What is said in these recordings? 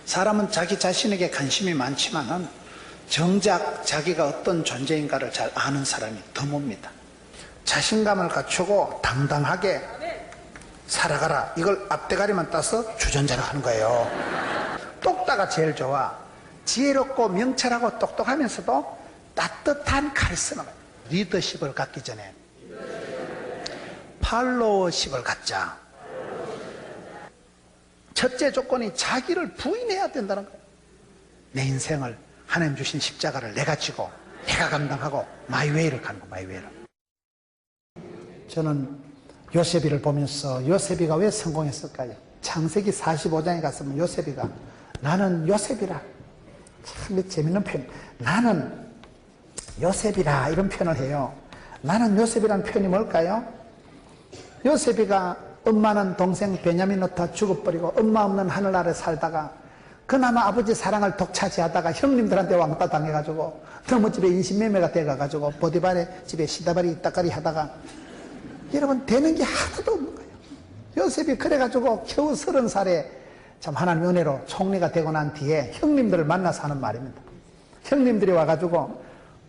사람은 자기 자신에게 관심이 많지만은 정작 자기가 어떤 존재인가를 잘 아는 사람이 드뭅니다. 자신감을 갖추고 당당하게 살아가라. 이걸 앞대가리만 따서 주전자를 하는 거예요. 똑따가 제일 좋아. 지혜롭고 명철하고 똑똑하면서도 따뜻한 카리스마. 리더십을 갖기 전에 팔로워십을 갖자. 첫째 조건이 자기를 부인해야 된다는 거예요. 내 인생을 하나님 주신 십자가를 내가 지고 내가 감당하고 마이웨이를 가는 거. 마이웨이를. 저는 요셉이를 보면서 요셉이가 왜 성공했을까요? 창세기 45장에 갔으면 요셉이가 나는 요셉이라. 참 재밌는 표현. 나는 요셉이라 이런 표현을 해요. 나는 요셉이라는 표현이 뭘까요? 요셉이가 엄마는 동생 베냐민 놓다 죽어버리고 엄마 없는 하늘 아래 살다가 그나마 아버지 사랑을 독차지하다가 형님들한테 왕따 당해가지고 너무 집에 인신매매가 돼가지고 보디발의 집에 시다발이 이따까리 하다가 여러분 되는 게 하나도 없는 거예요. 요셉이 그래가지고 겨우 30살에 참 하나님 은혜로 총리가 되고 난 뒤에 형님들을 만나서 하는 말입니다. 형님들이 와가지고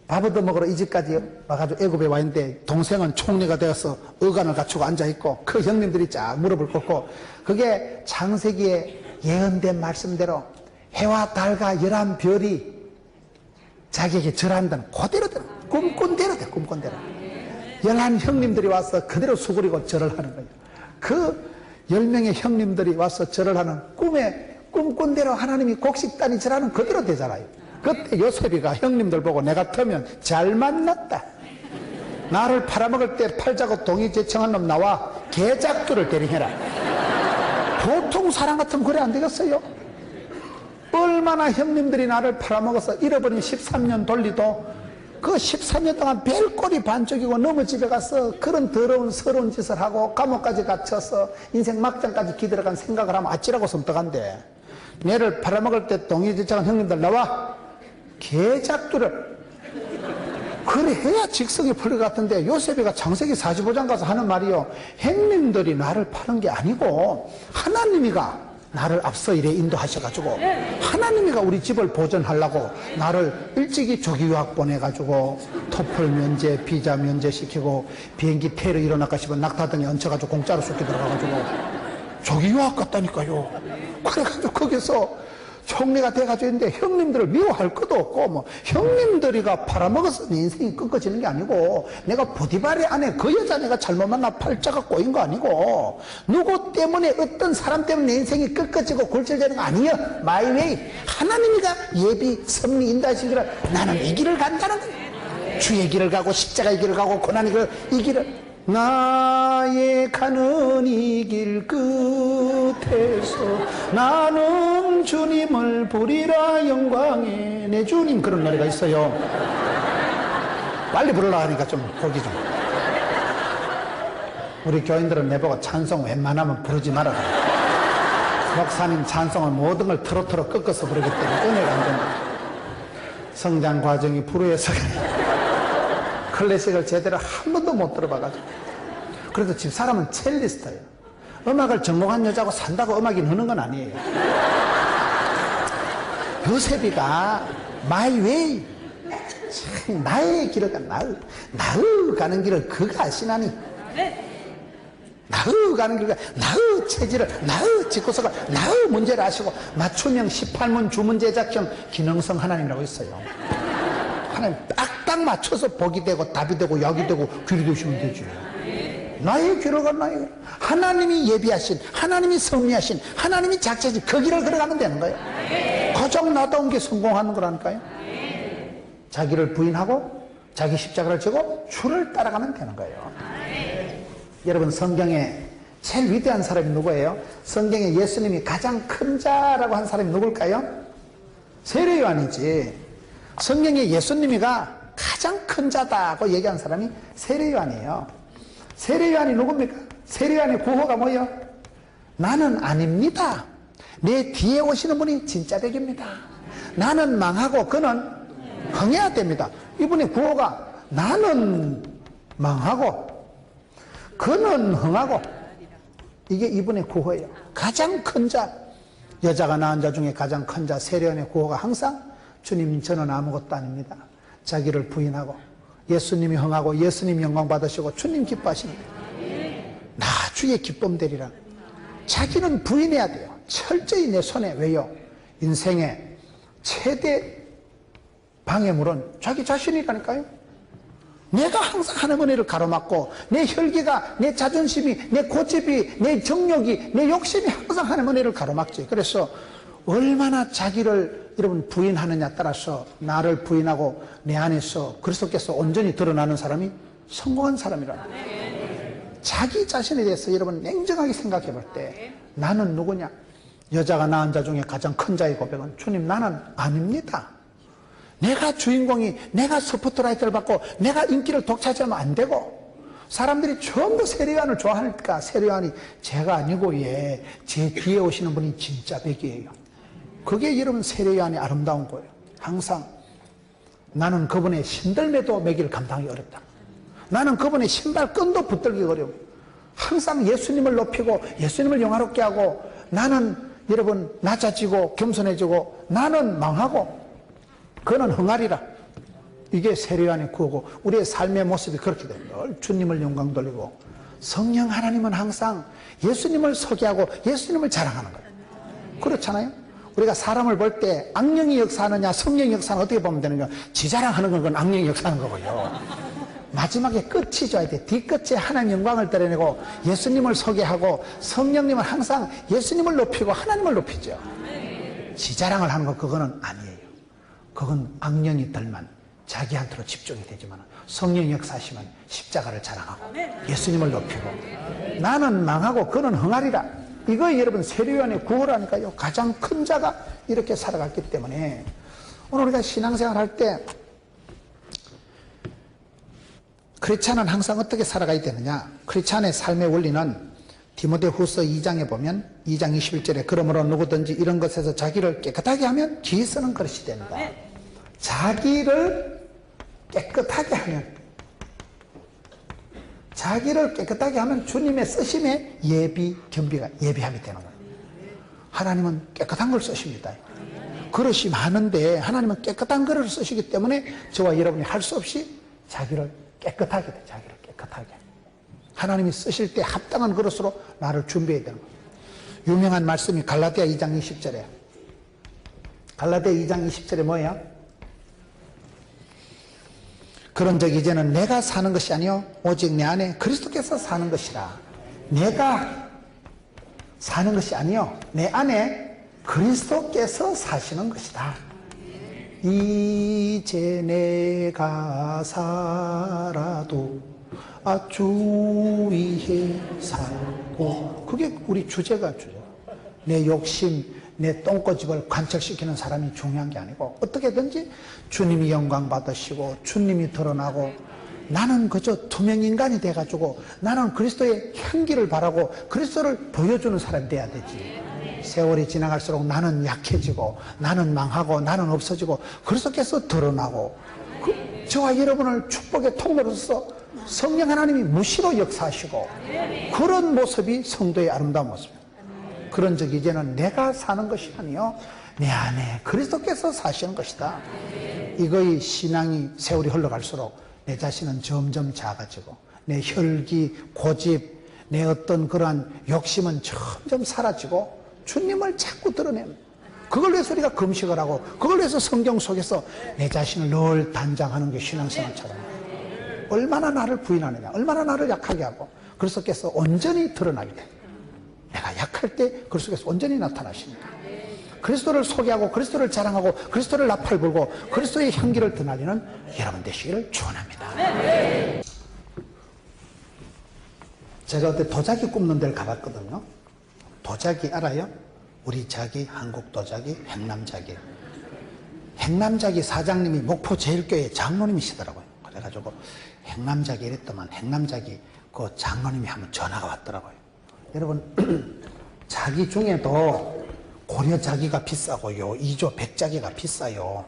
밥 얻어먹으러 이 집까지 와가지고 애굽에 와 있는데 동생은 총리가 되어서 어간을 갖추고 앉아있고 그 형님들이 쫙 무릎을 꿇고 그게 창세기에 예언된 말씀대로 해와 달과 11별이 자기에게 절한다는 그대로 되는 꿈꾼대로 돼. 꿈꾼대로 11 형님들이 와서 그대로 수그리고 절을 하는 거예요. 그 10명의 형님들이 와서 절을 하는 꿈에 꿈꾼대로 하나님이 곡식단이 절하는 그대로 되잖아요. 그때 요셉이가 형님들 보고 내 같으면 잘 만났다. 나를 팔아먹을 때 팔자고 동의 제청한 놈 나와 개작두를 대리해라. 보통 사람 같으면 그래 안 되겠어요? 얼마나 형님들이 나를 팔아먹어서 잃어버린 13년 돌리도 그 13년 동안 별꼴이 반쪽이고 너무 집에 가서 그런 더러운 서러운 짓을 하고 감옥까지 갇혀서 인생 막장까지 기들어간 생각을 하면 아찔하고 섬뜩한데 얘를 팔아먹을 때 동의 제청한 형님들 나와 개작두를 그래 해야 직성이 풀릴 것 같은데 요셉이가 창세기 45장 가서 하는 말이요, 형님들이 나를 파는 게 아니고 하나님이가 나를 앞서 이래 인도하셔가지고 하나님이가 우리 집을 보존하려고 나를 일찍이 조기 유학 보내가지고 토플 면제, 비자 면제 시키고 비행기 테러 일어날까 싶으면 낙타등에 얹혀가지고 공짜로 쑥기 들어가가지고 조기 유학 갔다니까요. 그래가지고 거기서 총리가 돼가지고 있는데 형님들을 미워할 것도 없고 뭐 형님들이가 팔아먹어서 내 인생이 꺾어지는 게 아니고 내가 보디발의 안에 그 여자 내가 잘못 만나 팔자가 꼬인 거 아니고 누구 때문에 어떤 사람 때문에 내 인생이 꺾어지고 굴절되는 거 아니에요. 마이웨이. 하나님이가 예비 섭리 인도하시기를 나는 이 길을 간다는 거예요. 주의 길을 가고 십자가의 길을 가고 고난의 길을 이 길을 나의 가는 이 길 끝에서 나는 주님을 부리라 영광에 내 주님. 그런 노래가 있어요. 빨리 부르려고 하니까 좀 보기 좀. 우리 교인들은 내보고 찬송 웬만하면 부르지 말아라. 목사님 찬송은 모든 걸 트로트로 꺾어서 부르기 때문에 은혜가 안 된다. 성장 과정이 불우해서 클래식을 제대로 한 번도 못 들어봐가지고. 그래도 집사람은 첼리스트예요. 음악을 전공한 여자고 산다고 음악이 느는 건 아니에요. 요셉이가 마이 웨이, 나의 길을 가, 나의 가는 길을 그가 아시나니, 나의 가는 길을, 나의 체질을, 나의 집구석을, 나의 문제를 아시고 맞춤형 18문 주문제작형 기능성 하나님이라고 있어요. 하나님 딱딱 맞춰서 복이 되고 답이 되고 약이 되고 귀리 되시면 되지. 나의 길을 가, 나의 길. 하나님이 예비하신, 하나님이 섭리하신, 하나님이 작정하신 그 길을 걸어가면 되는 거예요. 가장 나다운 게 성공하는 거라니까요. 자기를 부인하고 자기 십자가를 지고 주를 따라가면 되는 거예요. 여러분, 성경에 제일 위대한 사람이 누구예요? 성경에 예수님이 가장 큰 자라고 한 사람이 누굴까요? 세례 요한이지. 성경에 예수님이가 가장 큰 자다고 얘기한 사람이 세례 요한이에요. 세례 요한이 누굽니까? 세례 요한의 구호가 뭐예요? 나는 아닙니다. 내 뒤에 오시는 분이 진짜 백입니다. 나는 망하고 그는 흥해야 됩니다. 이분의 구호가 나는 망하고 그는 흥하고, 이게 이분의 구호예요. 가장 큰 자. 여자가 낳은 자 중에 가장 큰 자 세례요한의 구호가 항상 주님 저는 아무것도 아닙니다. 자기를 부인하고 예수님이 흥하고 예수님 영광 받으시고 주님 기뻐하십니다. 나 주의 기쁨 되리라. 자기는 부인해야 돼요. 철저히 내 손에. 왜요? 인생의 최대 방해물은 자기 자신이라니까요. 내가 항상 하나님의 은혜를 가로막고 내 혈기가, 내 자존심이, 내 고집이, 내 정욕이, 내 욕심이 항상 하나님의 은혜를 가로막지. 그래서 얼마나 자기를 여러분 부인하느냐 따라서 나를 부인하고 내 안에서 그리스도께서 온전히 드러나는 사람이 성공한 사람이라. 자기 자신에 대해서 여러분 냉정하게 생각해 볼 때 나는 누구냐? 여자가 낳은 자 중에 가장 큰 자의 고백은 주님 나는 아닙니다. 내가 주인공이, 내가 스포트라이트를 받고 내가 인기를 독차지하면 안 되고, 사람들이 전부 세례요한을 좋아하니까 세례요한이 제가 아니고 제 뒤에 오시는 분이 진짜 백이에요. 그게 여러분 세례요한의 아름다운 거예요. 항상 나는 그분의 신들매도 매기를 감당하기 어렵다. 나는 그분의 신발 끈도 붙들기 어려워. 항상 예수님을 높이고 예수님을 영화롭게 하고, 나는 여러분 낮아지고 겸손해지고 나는 망하고 그는 흥하리라. 이게 세례요한의 구호고, 우리의 삶의 모습이 그렇게 됩니다. 늘 주님을 영광 돌리고, 성령 하나님은 항상 예수님을 소개하고 예수님을 자랑하는 거예요. 그렇잖아요. 우리가 사람을 볼 때 악령이 역사하느냐 성령이 역사하느냐 어떻게 보면 되는가? 지 자랑하는 건 그건 악령이 역사하는 거고요. 마지막에 끝이 좋아야 돼. 뒤끝에 하나님 영광을 드러내고 예수님을 소개하고, 성령님은 항상 예수님을 높이고 하나님을 높이죠. 지 자랑을 하는 거 그거는 아니에요. 그건 악령이들만 자기한테로 집중이 되지만, 성령 역사하시면 십자가를 자랑하고 예수님을 높이고 나는 망하고 그는 흥하리라. 이거 여러분 세례요한의 구호라니까요. 가장 큰 자가 이렇게 살아갔기 때문에 오늘 우리가 신앙생활 할 때 크리스찬은 항상 어떻게 살아가야 되느냐? 크리스찬의 삶의 원리는 디모데후서 2장에 보면 2장 21절에 그러므로 누구든지 이런 것에서 자기를 깨끗하게 하면 뒤에 쓰는 그릇이 된다. 자기를 깨끗하게 하면, 자기를 깨끗하게 하면 주님의 쓰심에 겸비가 예비함이 되는 거예요. 하나님은 깨끗한 걸 쓰십니다. 그릇이 많은데 하나님은 깨끗한 그릇을 쓰시기 때문에 저와 여러분이 할 수 없이 자기를 깨끗하게 돼. 자기를 깨끗하게. 하나님이 쓰실 때 합당한 그릇으로 나를 준비해야 되는 거예요. 유명한 말씀이 갈라디아 2장 20절에, 갈라디아 2장 20절에 뭐예요? 그런즉 이제는 내가 사는 것이 아니요 오직 내 안에 그리스도께서 사는 것이라. 내가 사는 것이 아니요 내 안에 그리스도께서 사시는 것이다. 이제 내가 살아도 주 위에 살고. 그게 우리 주제가 내 욕심, 내 똥꼬집을 관철시키는 사람이 중요한 게 아니고, 어떻게든지 주님이 영광 받으시고 주님이 드러나고, 나는 그저 투명인간이 돼가지고 나는 그리스도의 향기를 바라고 그리스도를 보여주는 사람이 돼야 되지. 세월이 지나갈수록 나는 약해지고 나는 망하고 나는 없어지고 그리스도께서 드러나고, 저와 여러분을 축복의 통로로서 성령 하나님이 무시로 역사하시고, 그런 모습이 성도의 아름다운 모습입니다. 그런즉 이제는 내가 사는 것이 아니요 내 안에 그리스도께서 사시는 것이다. 이거의 신앙이 세월이 흘러갈수록 내 자신은 점점 작아지고 내 혈기, 고집, 내 어떤 그러한 욕심은 점점 사라지고 주님을 자꾸 드러내는, 그걸 위해서 우리가 금식을 하고 그걸 위해서 성경 속에서 내 자신을 늘 단장하는 게 신앙생활처럼. 얼마나 나를 부인하느냐, 얼마나 나를 약하게 하고 그리스도께서 온전히 드러나게 돼. 내가 약할 때 그리스도께서 온전히 나타나십니다. 그리스도를 소개하고 그리스도를 자랑하고 그리스도를 나팔 불고 그리스도의 향기를 드날리는 여러분 되시기를 축원합니다. 제가 그때 도자기 굽는 데를 가봤거든요. 도자기 알아요? 우리 자기, 한국 도자기, 행남자기. 행남자기 사장님이 목포 제일교회 장로님이시더라고요. 그래가지고 행남자기 이랬더만 행남자기 그 장로님이 한번 전화가 왔더라고요. 여러분 자기 중에도 고려 자기가 비싸고요, 2조 100자기가 비싸요.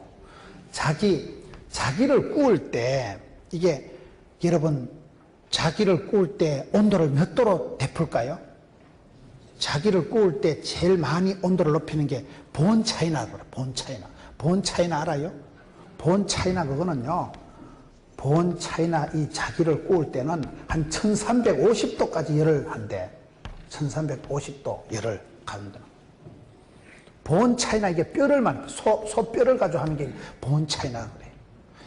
자기를 구울 때, 이게 여러분 자기를 구울 때 온도를 몇 도로 데풀까요? 자기를 구울 때 제일 많이 온도를 높이는 게 본 차이나라고 그래요. 본 차이나. 본 차이나 알아요? 본 차이나 그거는요. 본 차이나 이 자기를 구울 때는 한 1350도까지 열을 한대. 1350도 열을 가운데. 본 차이나 이게 뼈를 소뼈를 가지고 하는 게 본 차이나 그래요.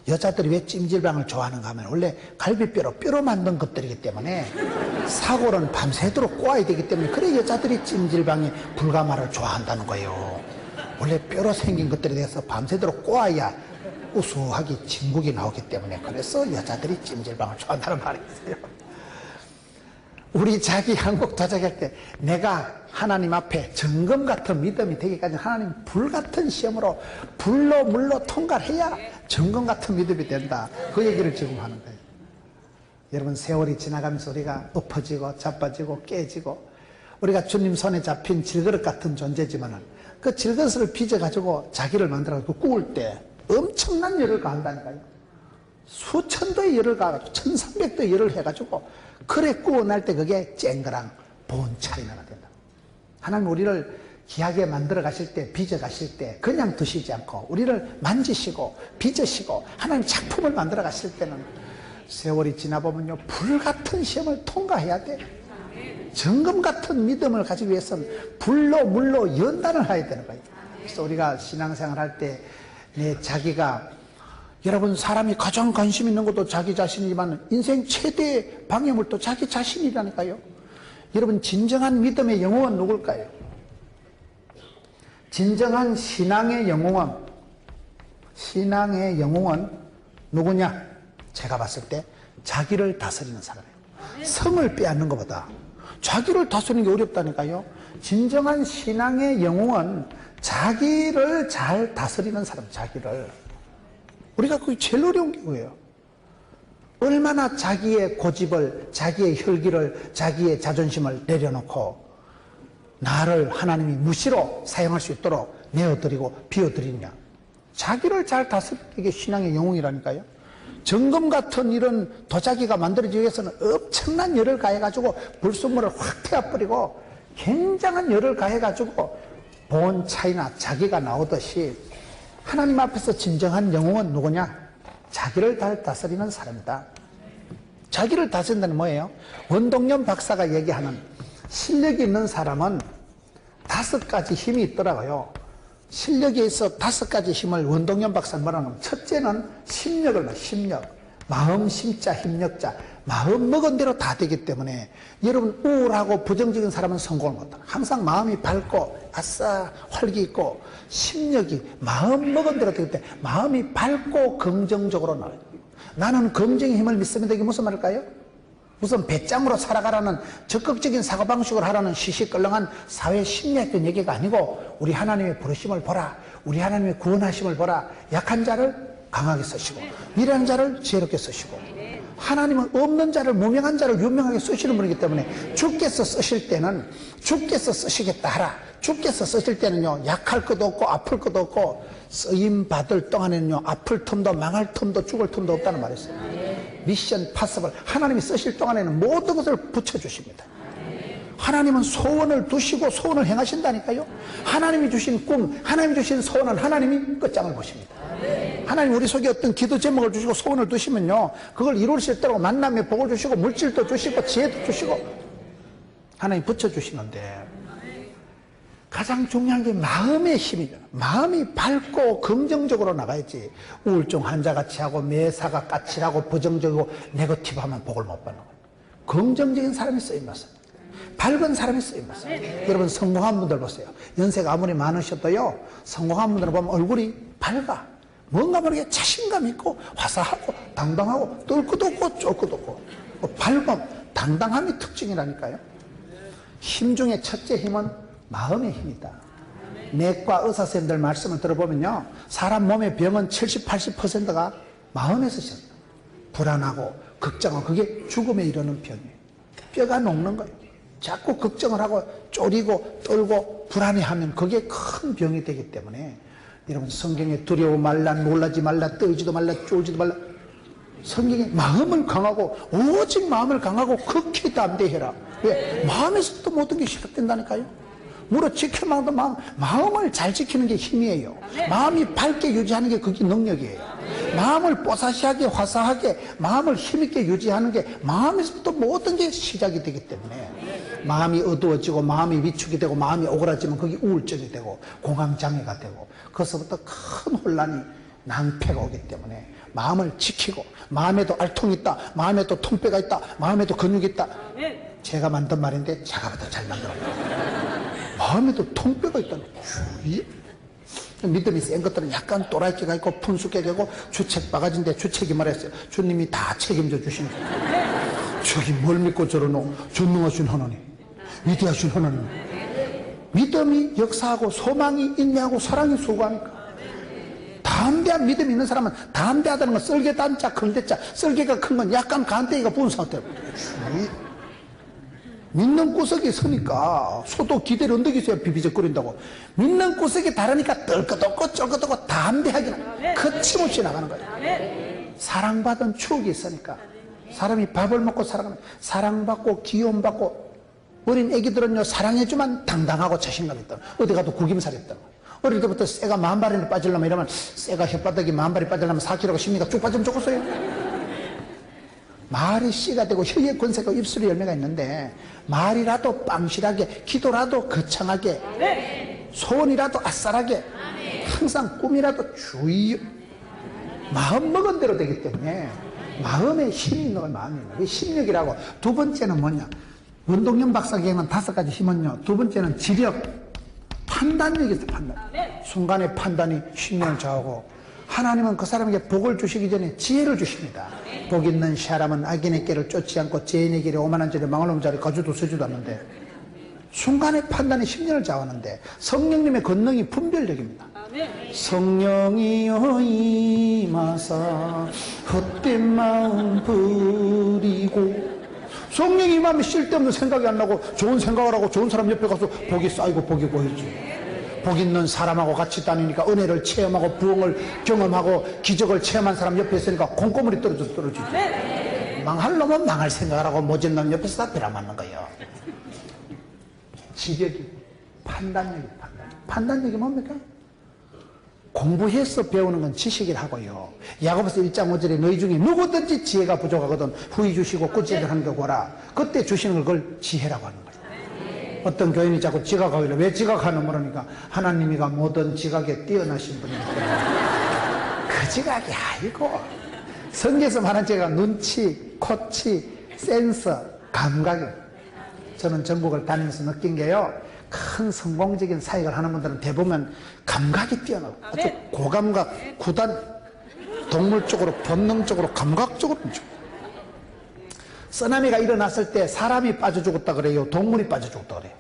여자들이 왜 찜질방을 좋아하는가 하면 원래 뼈로 만든 것들이기 때문에 사골은 밤새도록 구워야 되기 때문에 그래 여자들이 찜질방에 불가마를 좋아한다는 거예요. 원래 뼈로 생긴 것들에 대해서 밤새도록 구워야 우수하게 진국이 나오기 때문에 그래서 여자들이 찜질방을 좋아한다는 말이 있어요. 우리 자기 한국 도자기할 때 내가 하나님 앞에 정금 같은 믿음이 되기까지 하나님 불 같은 시험으로 불로 물로 통과해야 정금 같은 믿음이 된다. 그 얘기를 지금 하는 거예요. 여러분 세월이 지나가면서 우리가 엎어지고 자빠지고 깨지고 우리가 주님 손에 잡힌 질그릇 같은 존재지만은 그 질그릇을 빚어가지고 자기를 만들어가지고 구울 때 엄청난 열을 가한다니까요. 수천도의 열을 가가지고 1300도의 열을 해가지고 그래 구워낼 때 그게 쨍그랑 본 차이나가 된다. 하나님 우리를 귀하게 만들어 가실 때 빚어 가실 때 그냥 두시지 않고 우리를 만지시고 빚으시고 하나님 작품을 만들어 가실 때는 세월이 지나보면요 불같은 시험을 통과해야 돼. 정금 같은 믿음을 가지기 위해서는 불로 물로 연단을 해야 되는 거예요. 그래서 우리가 신앙생활 할 때 내 자기가 여러분 사람이 가장 관심 있는 것도 자기 자신이지만 인생 최대의 방해물도 자기 자신이라니까요. 여러분 진정한 믿음의 영웅은 누굴까요? 진정한 신앙의 영웅은 누구냐? 제가 봤을 때 자기를 다스리는 사람이에요. 성을 빼앗는 것보다 자기를 다스리는 게 어렵다니까요. 진정한 신앙의 영웅은 자기를 잘 다스리는 사람, 자기를. 우리가 그게 제일 어려운 게 뭐예요? 얼마나 자기의 고집을, 자기의 혈기를, 자기의 자존심을 내려놓고 나를 하나님이 무시로 사용할 수 있도록 내어드리고 비워드리냐. 자기를 잘 다스리는 게 신앙의 영웅이라니까요. 정금 같은 이런 도자기가 만들어지기 위해서는 엄청난 열을 가해가지고 불순물을 확 태워버리고 굉장한 열을 가해가지고 본 차이나 자기가 나오듯이 하나님 앞에서 진정한 영웅은 누구냐? 자기를 잘 다스리는 사람이다. 자기를 다스린다는 뭐예요? 원동년 박사가 얘기하는 실력이 있는 사람은 5가지 힘이 있더라고요. 실력에 있어 5가지 힘을 원동년 박사는 뭐라고 하면 첫째는 심력을 말해요. 심력. 마음, 심자, 힘력자. 마음 먹은 대로 다 되기 때문에 여러분 우울하고 부정적인 사람은 성공을 못해요. 항상 마음이 밝고 아싸 활기 있고 심력이 마음 먹은 대로 되기 때문에 마음이 밝고 긍정적으로 나와요. 나는 긍정의 힘을 믿습니다. 이게 무슨 말일까요? 무슨 배짱으로 살아가라는 적극적인 사고방식을 하라는 시시껄렁한 사회 심리학적인 얘기가 아니고 우리 하나님의 부르심을 보라. 우리 하나님의 구원하심을 보라. 약한 자를 강하게 쓰시고 미련한 자를 지혜롭게 쓰시고 하나님은 없는 자를 무명한 자를 유명하게 쓰시는 분이기 때문에 주께서 쓰실 때는 주께서 쓰시겠다 하라. 주께서 쓰실 때는요 약할 것도 없고 아플 것도 없고 쓰임 받을 동안에는요 아플 틈도 망할 틈도 죽을 틈도 없다는 말이 있어요. 미션 파서블. 하나님이 쓰실 동안에는 모든 것을 붙여주십니다. 하나님은 소원을 두시고 소원을 행하신다니까요. 하나님이 주신 꿈, 하나님이 주신 소원은 하나님이 끝장을 보십니다. 하나님 우리 속에 어떤 기도 제목을 주시고 소원을 두시면요 그걸 이룰 수 있도록 만남의 복을 주시고 물질도 주시고 지혜도 주시고 하나님 붙여주시는데 가장 중요한 게 마음의 힘이잖아. 마음이 밝고 긍정적으로 나가야지. 우울증 환자같이 하고 매사가 까칠하고 부정적이고 네거티브하면 복을 못 받는 거예요. 긍정적인 사람이 쓰임받습니다. 밝은 사람이 쓰임받습니다. 여러분 성공한 분들 보세요. 연세가 아무리 많으셔도요 성공한 분들을 보면 얼굴이 밝아. 뭔가 모르게 자신감 있고 화사하고 당당하고 뜰 것도 없고 쫄 것도 없고 밝음, 당당함이 특징이라니까요. 힘 중에 첫째 힘은 마음의 힘이다. 내과 의사 선생님들 말씀을 들어보면요 사람 몸의 병은 70, 80%가 마음에서 시작해요. 불안하고 걱정하고 그게 죽음에 이르는 병이에요. 뼈가 녹는 거예요. 자꾸 걱정을 하고 쪼리고 떨고 불안해하면 그게 큰 병이 되기 때문에 여러분 성경에 두려워 말라, 놀라지 말라, 떨지도 말라, 쫄지도 말라. 성경에 마음을 강하고 오직 마음을 강하고 극히 담대해라. 왜? 마음에서부터 모든 게 시작된다니까요. 무릇 지켜만도 마음을 잘 지키는 게 힘이에요. 마음이 밝게 유지하는 게 그게 능력이에요. 마음을 뽀사시하게 화사하게 마음을 힘있게 유지하는 게 마음에서부터 모든 게 시작이 되기 때문에 마음이 어두워지고 마음이 위축이 되고 마음이 오그라지면 그게 우울증이 되고 공황장애가 되고 거기서부터 큰 혼란이 낭패가 오기 때문에 마음을 지키고 마음에도 알통이 있다, 마음에도 통뼈가 있다, 마음에도 근육이 있다. 제가 만든 말인데 제가 더 잘 만들었어요. 마음에도 통뼈가 있다는 거예요. 믿음이 센 것들은 약간 또라이끼가 있고 푼숙하게 되고 주책 바가지인데 주책이 말했어요. 주님이 다 책임져 주시는 거예요. 저기 뭘 믿고 저러노? 전능하신 하나님, 위대하신 하나님. 믿음이 역사하고 소망이 인내하고 사랑이 수고하니까. 담대한 믿음이 있는 사람은 담대하다는 건 썰개 단자 큰 대자, 썰개가 큰 건 약간 간대기가 부은 상태고, 믿는 구석이 서니까 소도 기대를 언덕이 있어야 비비적거린다고. 믿는 구석이 다르니까 떨거덕고 쩔거덕고 담대하게 거침없이 나가는 거예요. 사랑받은 추억이 있으니까 사람이 밥을 먹고 살아가면 사랑받고 귀여움받고, 어린 애기들은요 사랑해주면 당당하고 자신감 있다. 어디 가도 구김살 있다. 어릴 때부터 쇠가 10,000발이 빠지려면 이러면 쇠가 혓바닥이 10,000발이 빠지려면 4kg가 10미가 쭉 빠지면 좋겠어요. 말이 씨가 되고 혀에 권세가 입술에 열매가 있는데 말이라도 빵실하게, 기도라도 거창하게, 소원이라도 아싸라게, 항상 꿈이라도 주의, 마음 먹은 대로 되기 때문에 마음에 힘이 있는 걸 마음이에요. 심력이라고. 두 번째는 뭐냐? 원동력 박사가 얘기한 5가지 힘은요, 두 번째는 지력, 판단력이 있어요. 판단. 순간의 판단이 신명을 좌우하고, 하나님은 그 사람에게 복을 주시기 전에 지혜를 주십니다. 복 있는 사람은 악인의 길을 쫓지 않고 죄인의 길에 오만한 자를 망할 놈 자를 거주도 서지도 않는데, 순간의 판단이 심령을 좌우하는데 성령님의 권능이 분별력입니다. 성령이여 임하사 헛된 마음 버리고. 성령이 임하면 쓸데없는 생각이 안 나고 좋은 생각을 하고 좋은 사람 옆에 가서 복이 쌓이고 복이 보이지. 복 있는 사람하고 같이 다니니까 은혜를 체험하고 부흥을 경험하고 기적을 체험한 사람 옆에 있으니까 콩고물이 떨어지지. 망할 놈은 망할 생각을 하고 모진 놈 옆에서 다 빌어맞는 거예요. 지력이, 판단력이. 판단력이 뭡니까? 공부해서 배우는 건 지식이라고요. 야고보서 1장 5절에 너희 중에 누구든지 지혜가 부족하거든 후히 주시고 꾸짖을 하는 거 보라. 그때 주시는 걸 지혜라고 하는 거예요. 어떤 교인이 자꾸 지각하길래 왜 지각하는 모르니까 하나님이가 모든 지각에 뛰어나신 분이기 때문에. 그 지각이 아니고 성경에서 말한 지가 눈치, 코치, 센서, 감각이에요. 저는 전국을 다니면서 느낀 게요, 큰 성공적인 사역을 하는 분들은 대부분 감각이 뛰어나고 아주 고감각, 구단, 동물적으로, 본능적으로, 감각적으로. 쓰나미가 일어났을 때 사람이 빠져 죽었다 그래요? 동물이 빠져 죽었다 그래요?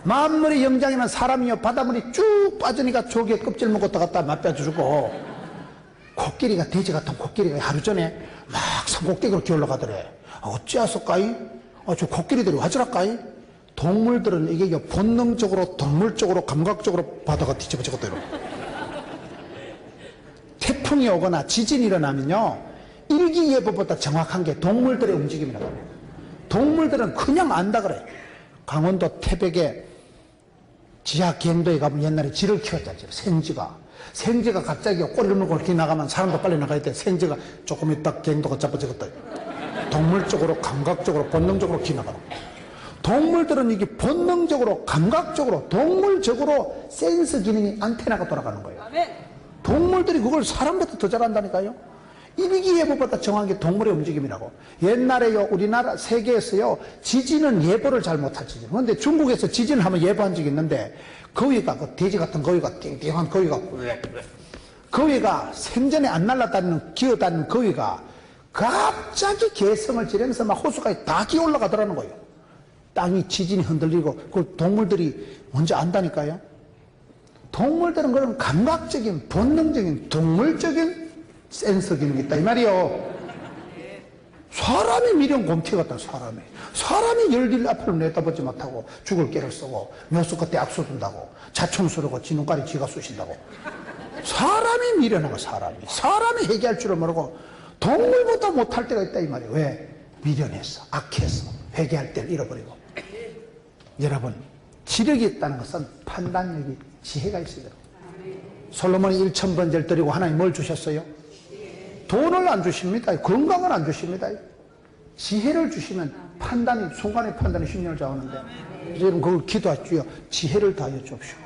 만물의 영장에는 사람이요 바닷물이 쭉 빠지니까 조개 껍질 먹었다 갔다 맛빠져 죽고, 코끼리가, 돼지 같은 코끼리가 하루 전에 막 산꼭대기로 기어 올라가더래. 어찌하실까이? 저 코끼리들이 와주랄까이? 동물들은 이게 본능적으로, 동물적으로, 감각적으로 바다가 뒤집어지거든요. 태풍이 오거나 지진이 일어나면요, 일기예보보다 정확한 게 동물들의 움직임이라고 해요. 동물들은 그냥 안다 그래요. 강원도 태백에 지하갱도에 가면 옛날에 쥐를 키웠잖아요. 생쥐가 갑자기 꼬리를 물고 이렇게 나가면 사람도 빨리 나가야 돼. 생쥐가 조금 있다 갱도가 잡아지겠다. 동물적으로, 감각적으로, 본능적으로 기나가는 거예요. 동물들은 이게 본능적으로, 감각적으로, 동물적으로 센스 기능이 안테나가 돌아가는 거예요. 동물들이 그걸 사람보다 더 잘한다니까요. 일기예보보다 정확한 게 동물의 움직임이라고. 옛날에요, 우리나라, 세계에서요, 지진은 예보를 잘 못하지. 그런데 중국에서 지진을 한번 예보한 적이 있는데, 거위가, 그 돼지 같은 거위가, 띵띵한 거위가, 거위가 생전에 안 날아다니는, 기어다니는 거위가 갑자기 개성을 지르면서 막 호수까지 다 기어 올라가더라는 거예요. 땅이 지진이 흔들리고, 그걸 동물들이 먼저 안다니까요. 동물들은 그런 감각적인, 본능적인, 동물적인 센서 기능이 있다 이 말이요. 사람이 미련 곰태 같다. 사람이 열길 앞으로 내다보지 못하고 죽을 깨를 쓰고 묘수 끝에 악수 둔다고 자충수르고 지 눈깔이 지가 쑤신다고. 사람이 미련한 거. 사람이 회개할 줄을 모르고 동물보다 못할 때가 있다 이 말이에요. 왜? 미련했어, 악했어. 회개할 때를 잃어버리고. 여러분, 지력이 있다는 것은 판단력이, 지혜가 있어야 돼요. 솔로몬이 1000번제를 드리고 하나님 뭘 주셨어요? 돈을 안 주십니다. 건강을 안 주십니다. 지혜를 주시면 판단이, 순간의 판단이 심령을 좌우하는데, 여러분 그걸 기도하십시오. 지혜를 다하여 주십시오.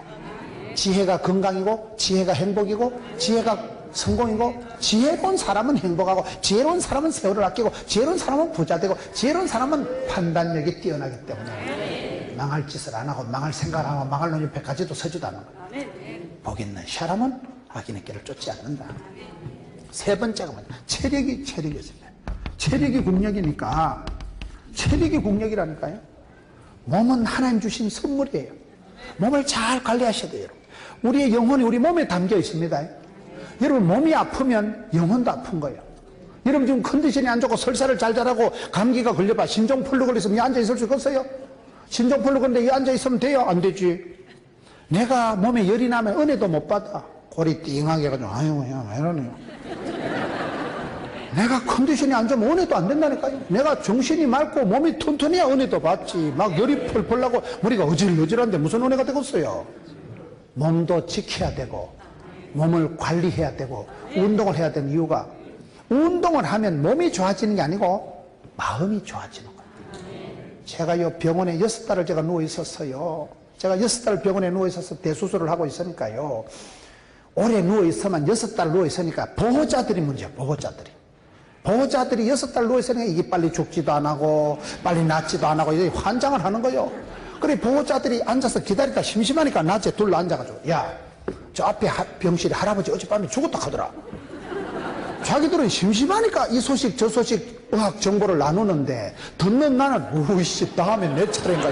지혜가 건강이고, 지혜가 행복이고, 지혜가 성공이고, 지혜로운 사람은 행복하고, 지혜로운 사람은 세월을 아끼고, 지혜로운 사람은 부자 되고, 지혜로운 사람은 판단력이 뛰어나기 때문에 망할 짓을 안 하고, 망할 생각을 안 하고, 망할 놈 옆에까지도 서지도 않는 거예요. 복 있는 사람은 악인의 길을 쫓지 않는다. 세 번째가 뭐냐? 체력이 있습니다. 체력이 국력이니까, 체력이 국력이라니까요. 몸은 하나님 주신 선물이에요. 몸을 잘 관리하셔야 돼요. 우리의 영혼이 우리 몸에 담겨 있습니다. 여러분, 몸이 아프면 영혼도 아픈 거예요. 여러분 지금 컨디션이 안 좋고 설사를 잘 자라고 감기가 걸려봐. 신종플루 걸렸으면 이 앉아있을 수 있어요? 신종플루 걸렸는데 이 앉아있으면 돼요? 안 되지. 내가 몸에 열이 나면 은혜도 못 받아. 골이 띵하게 해가지고 아유 야 이러네요. 내가 컨디션이 안 좋으면 은혜도 안 된다니까요. 내가 정신이 맑고 몸이 튼튼해야 은혜도 받지. 막 열이 펄펄 나고 머리가 어질어질한데 무슨 은혜가 되겠어요. 몸도 지켜야 되고 몸을 관리해야 되고 운동을 해야 되는 이유가, 운동을 하면 몸이 좋아지는 게 아니고 마음이 좋아지는 거예요. 제가 이 병원에 6달을 제가 누워 있었어요. 제가 6달 병원에 누워 있어서 대수술을 하고 있으니까요. 오래 누워 있으면 6달 누워 있으니까 보호자들이 문제야. 보호자들이 6달 누워 있으니까 이게 빨리 죽지도 안 하고 빨리 낫지도 안 하고 이제 환장을 하는 거예요. 그래 보호자들이 앉아서 기다리다 심심하니까 낮에 둘러 앉아가지고, 야 저 앞에 병실에 할아버지 어젯밤에 죽었다 하더라. 자기들은 심심하니까 이 소식 저 소식 의학 정보를 나누는데 듣는 나는 우이씨 다음에 내 차례인가.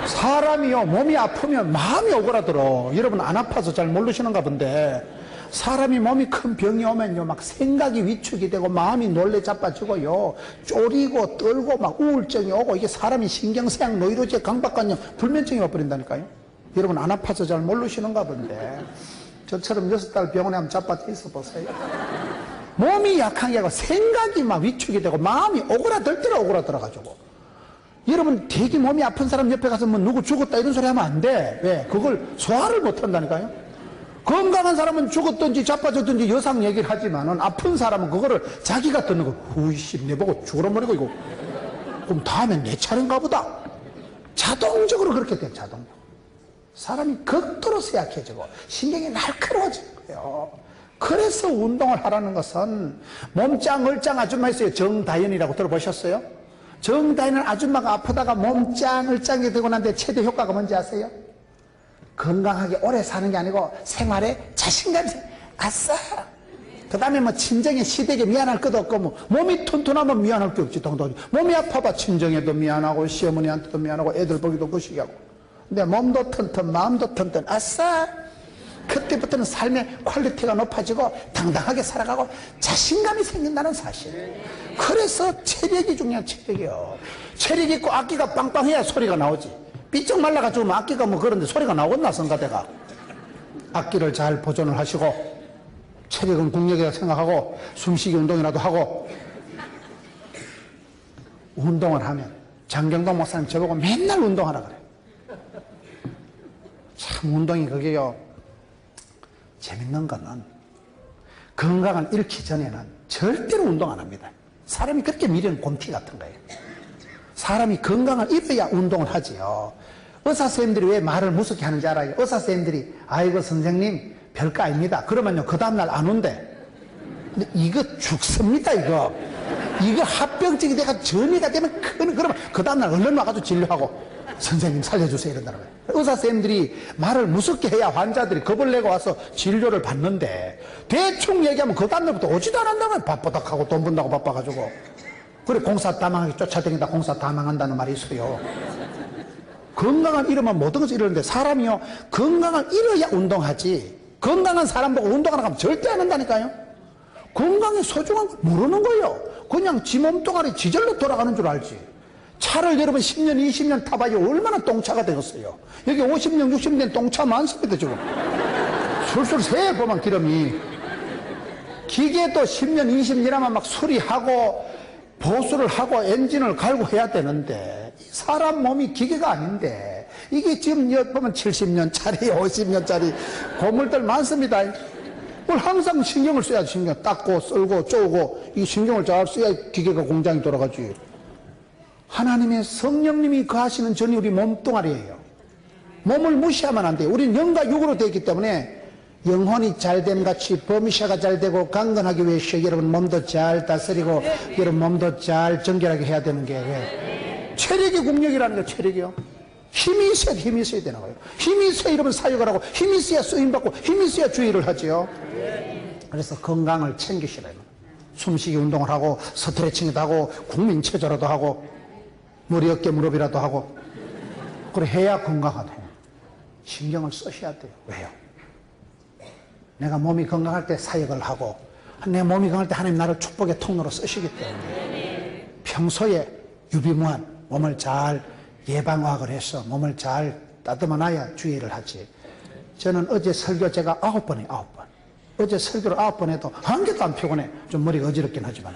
사람이요 몸이 아프면 마음이 오그라들어. 여러분 안 아파서 잘 모르시는가 본데, 사람이 몸이 큰 병이 오면요 막 생각이 위축이 되고 마음이 놀래 자빠지고요 쪼리고 떨고 막 우울증이 오고, 이게 사람이 신경쇠약, 노이로제, 강박관념, 불면증이 와버린다니까요. 여러분 안 아파서 잘 모르시는가 본데, 저처럼 6달 병원에 한번 자빠져 있어 보세요. 몸이 약한 게 아니고 생각이 막 위축이 되고 마음이 오그라들어가지고. 여러분 되게 몸이 아픈 사람 옆에 가서 뭐 누구 죽었다 이런 소리 하면 안 돼. 왜? 그걸 소화를 못 한다니까요. 건강한 사람은 죽었든지 자빠졌든지 여상 얘기를 하지만은 아픈 사람은 그거를 자기가 듣는 거, 우이씨 내보고 죽으러버리고 이거 그럼 다음엔 내 차례인가 보다. 자동적으로 그렇게 돼. 자동적으로 사람이 극도로 쇠약해지고 신경이 날카로워지는 거예요. 그래서 운동을 하라는 것은, 몸짱 얼짱 아줌마 있어요. 정다연이라고 들어보셨어요? 정다연은 아줌마가 아프다가 몸짱 얼짱이 되고 난데 최대 효과가 뭔지 아세요? 건강하게 오래 사는 게 아니고 생활에 자신감이 생겨. 아싸. 그 다음에 뭐 친정에 시댁에 미안할 것도 없고, 뭐 몸이 튼튼하면 미안할 게 없지. 동동 몸이 아파봐 친정에도 미안하고 시어머니한테도 미안하고 애들 보기도 거시기하고. 근데 몸도 튼튼 마음도 튼튼, 아싸. 그때부터는 삶의 퀄리티가 높아지고 당당하게 살아가고 자신감이 생긴다는 사실. 그래서 체력이 중요한 체력이요. 체력 있고 악기가 빵빵해야 소리가 나오지. 삐쩍 말라가지고 악기가 뭐 그런데 소리가 나오겠나 성가대가. 악기를 잘 보존을 하시고 체력은 국력이라 생각하고 숨쉬기 운동이라도 하고. 운동을 하면, 장경동 목사님 저보고 맨날 운동하라 그래. 참 운동이 그게요 재밌는 거는, 건강을 잃기 전에는 절대로 운동 안 합니다. 사람이 그렇게 미련 곰피 같은 거예요. 사람이 건강을 잃어야 운동을 하지요. 의사선생님들이 왜 말을 무섭게 하는지 알아요? 의사선생님들이 아이고 선생님 별거 아닙니다 그러면요 그 다음날 안 온대. 근데 이거 죽습니다. 이거 합병증이 돼가 전이가 되면 그러면 그 다음날 얼른 와가지고 진료하고 선생님 살려주세요 이런다는 거예요. 의사선생님들이 말을 무섭게 해야 환자들이 겁을 내고 와서 진료를 받는데, 대충 얘기하면 그 다음날부터 오지도 않는다면 바쁘다하고 돈 번다고 바빠가지고. 그래 공사 다 망하게 쫓아다니다 공사 다 망한다는 말이 있어요. 건강을 잃으면 모든 것을 잃었는데, 사람이요 건강을 잃어야 운동하지, 건강한 사람 보고 운동하러 가면 절대 안 한다니까요. 건강의 소중한 걸 모르는 거예요. 그냥 지 몸뚱아리 지절로 돌아가는 줄 알지. 차를 여러분 10년 20년 타봐요 얼마나 똥차가 되겠어요. 여기 50년 60년 된 똥차 많습니다 지금. 술술 새에 보면 기름이. 기계도 10년 20년 하면 막 수리하고 보수를 하고 엔진을 갈고 해야 되는데 사람 몸이 기계가 아닌데 이게 지금 보면 70년짜리 50년짜리 고물들 많습니다. 뭘 항상 신경을 써야지. 신경 닦고 썰고 쪼고 이 신경을 잘 써야 기계가 공장이 돌아가지. 하나님의 성령님이 거하시는 전이 우리 몸뚱아리예요. 몸을 무시하면 안 돼요. 우리는 영과 육으로 되어 있기 때문에 영혼이 잘됨 같이 범위샤가 잘 되고 강건하기 위해서 여러분 몸도 잘 다스리고 여러분 몸도 잘 정결하게 해야 되는 게 왜? 체력이 국력이라는 게 체력이요. 힘이 있어야 되는 거예요. 힘이 있어야 여러분 사역을 하고 힘이 있어야 쓰임받고 힘이 있어야 주의를 하지요. 그래서 건강을 챙기시라요. 숨쉬기 운동을 하고 스트레칭도 하고 국민체조라도 하고 머리 어깨 무릎이라도 하고 그래 해야 건강하다. 신경을 쓰셔야 돼요. 왜요? 내가 몸이 건강할 때 사역을 하고 내 몸이 건강할 때 하나님 나를 축복의 통로로 쓰시기 때문에 평소에 유비무한 몸을 잘 예방화학을 해서 몸을 잘 다듬어 놔야 주의를 하지. 저는 어제 설교 제가 9번에 9번 어제 설교를 9번 해도 한 개도 안 피곤해. 좀 머리가 어지럽긴 하지만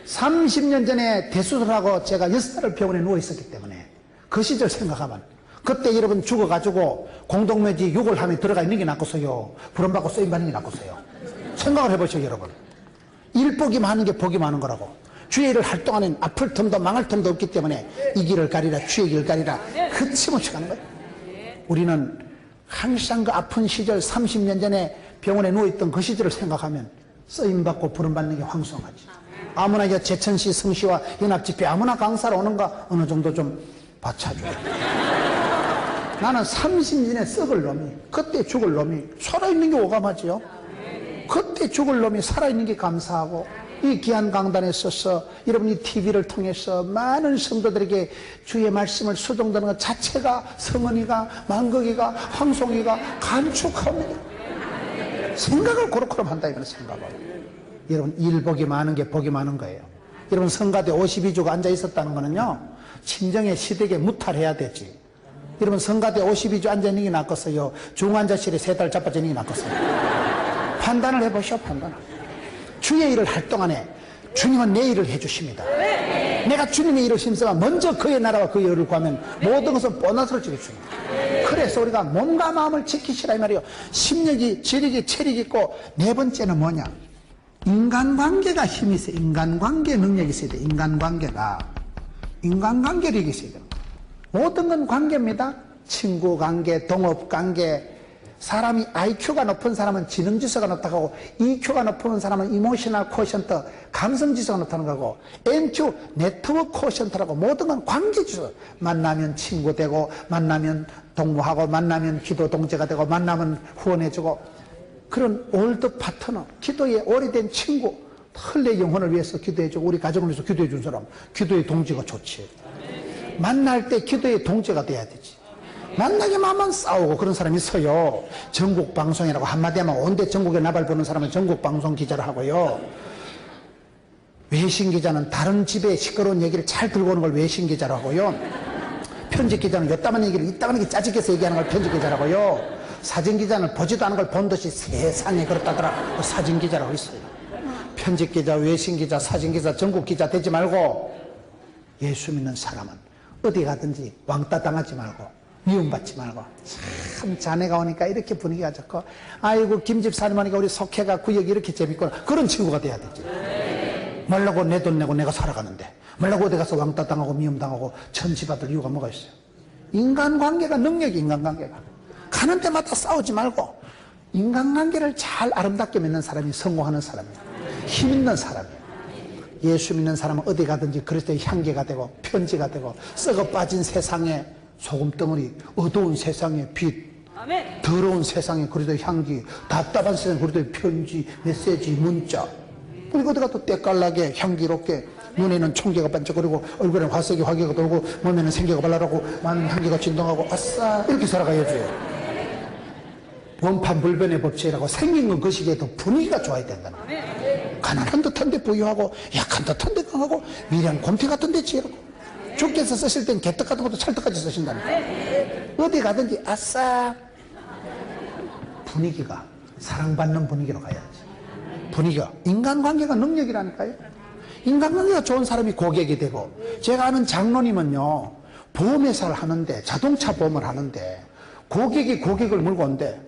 30년 전에 대수술하고 제가 6달을 병원에 누워 있었기 때문에 그 시절 생각하면 그때 여러분 죽어가지고 공동묘지 6월 들어가 있는 게 낫겠어요? 부름받고 쓰임받는 게 낫겠어요? 생각을 해보시죠 여러분. 일복이 많은 게 복이 많은 거라고. 주의 일을 할 동안엔 아플 틈도 망할 틈도 없기 때문에 이 길을 가리라 주의 길을 가리라 그치못치 가는 거예요. 우리는 항상 그 아픈 시절 30년 전에 병원에 누워있던 그 시절을 생각하면 쓰임받고 부름받는 게 황송하지. 아무나 이제 제천시 성시와 연합집회 아무나 강사로 오는가 어느 정도 좀 받쳐줘요. 나는 30년에 썩을 놈이 그때 죽을 놈이 살아있는 게 오감하지요. 그때 죽을 놈이 살아있는 게 감사하고 이 귀한 강단에 서서 여러분이 TV를 통해서 많은 성도들에게 주의 말씀을 수종드는 것 자체가 성은이가 만극이가 황송이가 감축합니다. 생각을 고루고루 한다 이거는 생각을. 여러분 일복이 많은 게 복이 많은 거예요. 여러분 성가대 52주가 앉아 있었다는 거는요 친정의 시댁에 무탈해야 되지. 여러분 성가대 52주 앉아 있는 게 낫겠어요? 중환자실에 3달 자빠져 있는 게 낫겠어요? 판단을 해보시오. 판단을. 주의 일을 할 동안에 주님은 내 일을 해주십니다. 내가 주님의 일을 힘쓰면 먼저 그의 나라와 그의 의를 구하면 모든 것은 보너스를 주십니다. 그래서 우리가 몸과 마음을 지키시라 이 말이에요. 심력이 지력이 체력이 있고 네 번째는 뭐냐? 인간관계가 힘이 있어요. 인간관계 능력이 있어야 돼요. 인간관계력이 있어야 돼요. 모든 건 관계입니다. 친구관계, 동업관계. 사람이 IQ가 높은 사람은 지능지수가 높다고 하고 EQ가 높은 사람은 이모셔널 코션트, 감성지수가 높다는 거고 NQ, 네트워크 코션트라고 모든 건 관계지수. 만나면 친구 되고 만나면 동무하고 만나면 기도 동제가 되고 만나면 후원해주고 그런 올드 파트너, 기도에 오래된 친구, 헐내 영혼을 위해서 기도해주고 우리 가정을 위해서 기도해준 사람, 기도의 동지가 좋지. 만날 때 기도의 동지가 돼야 되지. 만나기만 하면 싸우고 그런 사람이 있어요. 전국방송이라고 한마디 하면 온데 전국에 나발 보는 사람은 전국방송 기자를 하고요. 외신기자는 다른 집에 시끄러운 얘기를 잘 들고 오는 걸 외신기자로 하고요. 편집기자는 요따만 얘기를 이따만 얘기 짜집게서 얘기하는 걸 편집기자라고요. 사진기자는 보지도 않은 걸 본 듯이 세상에 그렇다더라 사진기자라고 있어요. 편집기자, 외신기자, 사진기자, 전국기자 되지 말고 예수 믿는 사람은 어디 가든지 왕따 당하지 말고 미움받지 말고 참 자네가 오니까 이렇게 분위기가 좋고 아이고 김집사님 오니까 우리 속해가 구역이 이렇게 재밌구나 그런 친구가 돼야 되지. 말라고 내 돈 내고 내가 살아가는데 말라고 어디 가서 왕따 당하고 미움당하고 천지받을 이유가 뭐가 있어요? 인간관계가 능력이 인간관계가 가는 데마다 싸우지 말고 인간관계를 잘 아름답게 맺는 사람이 성공하는 사람이에요. 힘 있는 사람이에요. 예수 믿는 사람은 어디 가든지 그리스도의 향기가 되고 편지가 되고 썩어 빠진 세상에 소금덩어리, 어두운 세상의 빛, 아멘. 더러운 세상의 그리스도의 향기, 답답한 세상의 그리스도의 편지, 메시지, 문자. 그리고 어디 가도 때깔나게 향기롭게 눈에는 총개가 반짝거리고 얼굴에는 화색이 화기가 돌고 몸에는 생기가 발랄하고 많은 향기가 진동하고 아싸 이렇게 살아가야지. 원판불변의 법칙이라고 생긴 건 그 시기에도 분위기가 좋아야 된다. 가난한 듯한데 부유하고 약한 듯한데 강하고 미련 곰태 같은데 지혜롭고 주께서 쓰실 땐 개떡 같은 것도 찰떡같이 쓰신다니까. 어디 가든지 아싸 분위기가 사랑받는 분위기로 가야지. 분위기가, 인간관계가 능력이라니까요. 인간관계가 좋은 사람이 고객이 되고, 제가 아는 장로님은요, 보험회사를 하는데, 자동차 보험을 하는데, 고객이 고객을 물고 온대.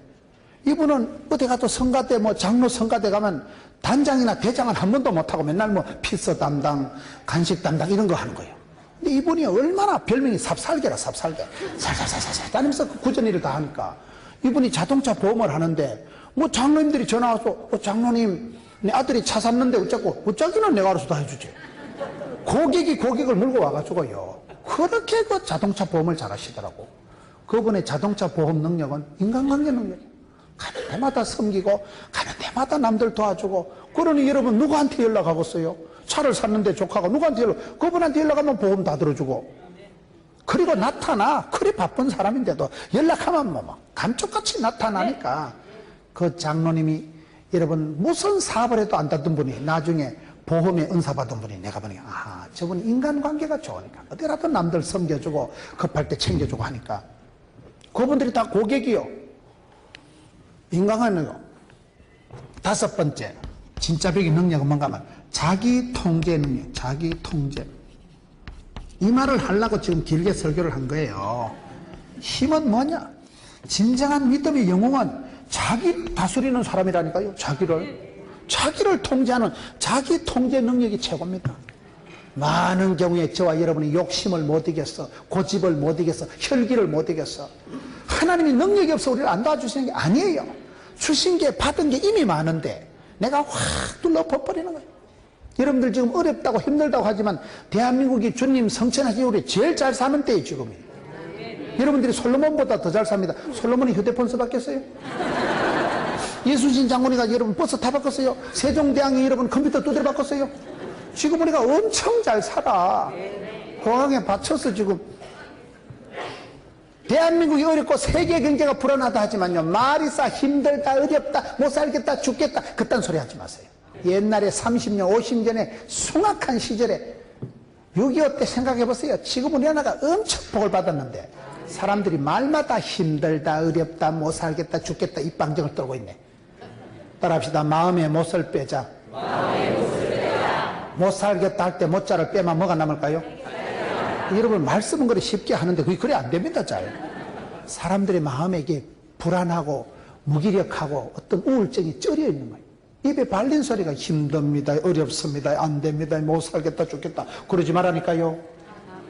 이분은 어디 가도 성가대, 장로 성가대 가면 단장이나 대장은 한 번도 못하고 맨날 필서 담당, 간식 담당 이런 거 하는 거예요. 근데 이분이 얼마나 별명이 삽살개라, 삽살개. 살살살살 다니면서 그 구전 일을 다 하니까. 이분이 자동차 보험을 하는데, 장로님들이 전화 와서, 장로님, 내 아들이 차 샀는데 어쩌기는 내가 알아서 다 해주지. 고객이 고객을 물고 와가지고요. 그렇게 그 자동차 보험을 잘 하시더라고. 그분의 자동차 보험 능력은 인간관계 능력이에요. 가는 데마다 섬기고, 가는 데마다 남들 도와주고, 그러니 여러분 누구한테 연락하겠어요? 차를 샀는데 조카가 누구한테 그분한테 연락하면 보험 다 들어주고. 그리고 나타나. 그리 바쁜 사람인데도 연락하면 감쪽같이 나타나니까. 그 장로님이 여러분 무슨 사업을 해도 안 닿던 분이 나중에 보험에 은사 받은 분이 내가 보니까 저분이 인간관계가 좋으니까 어디라도 남들 섬겨주고 급할 때 챙겨주고 하니까 그분들이 다 고객이요. 인간관계는 다섯 번째 진짜 벽의 능력은 뭔가 하면 자기 통제 능력, 자기 통제. 이 말을 하려고 지금 길게 설교를 한 거예요. 힘은 뭐냐? 진정한 믿음의 영웅은 자기 다스리는 사람이라니까요. 자기를 통제하는 자기 통제 능력이 최고입니다. 많은 경우에 저와 여러분이 욕심을 못 이겼어, 고집을 못 이겼어, 혈기를 못 이겼어. 하나님이 능력이 없어 우리를 안 도와주시는 게 아니에요. 주신 게 받은 게 이미 많은데 내가 확 눌러 버리는 거예요. 여러분들 지금 어렵다고 힘들다고 하지만 대한민국이 주님 성천하신 우리 제일 잘 사는 때에 지금이. 여러분들이 솔로몬보다 더 잘 삽니다. 솔로몬이 휴대폰 써봤겠어요? 예순신 장군이가 여러분 버스 다 바꿨어요? 세종대왕이 여러분 컴퓨터 두드려 바꿨어요? 지금 우리가 엄청 잘 살아. 공항에 받쳐서 지금 대한민국이 어렵고 세계 경제가 불안하다 하지만요, 말이 싸 힘들다 어렵다 못 살겠다 죽겠다 그딴 소리 하지 마세요. 옛날에 30년 50년에 숭악한 시절에 6.25 때 생각해 보세요. 지금 우리나라가 엄청 복을 받았는데 사람들이 말마다 힘들다 어렵다 못 살겠다 죽겠다 입방정을 떨고 있네. 따라합시다. 마음의 못을 빼자. 못 살겠다 할 때 못자를 빼면 뭐가 남을까요? 여러분 말씀은 그래 쉽게 하는데 그게 그래 안 됩니다. 잘 사람들의 마음에 이게 불안하고 무기력하고 어떤 우울증이 쩔여 있는 거예요. 입에 발린 소리가 힘듭니다 어렵습니다 안 됩니다 못 살겠다 죽겠다 그러지 말라니까요.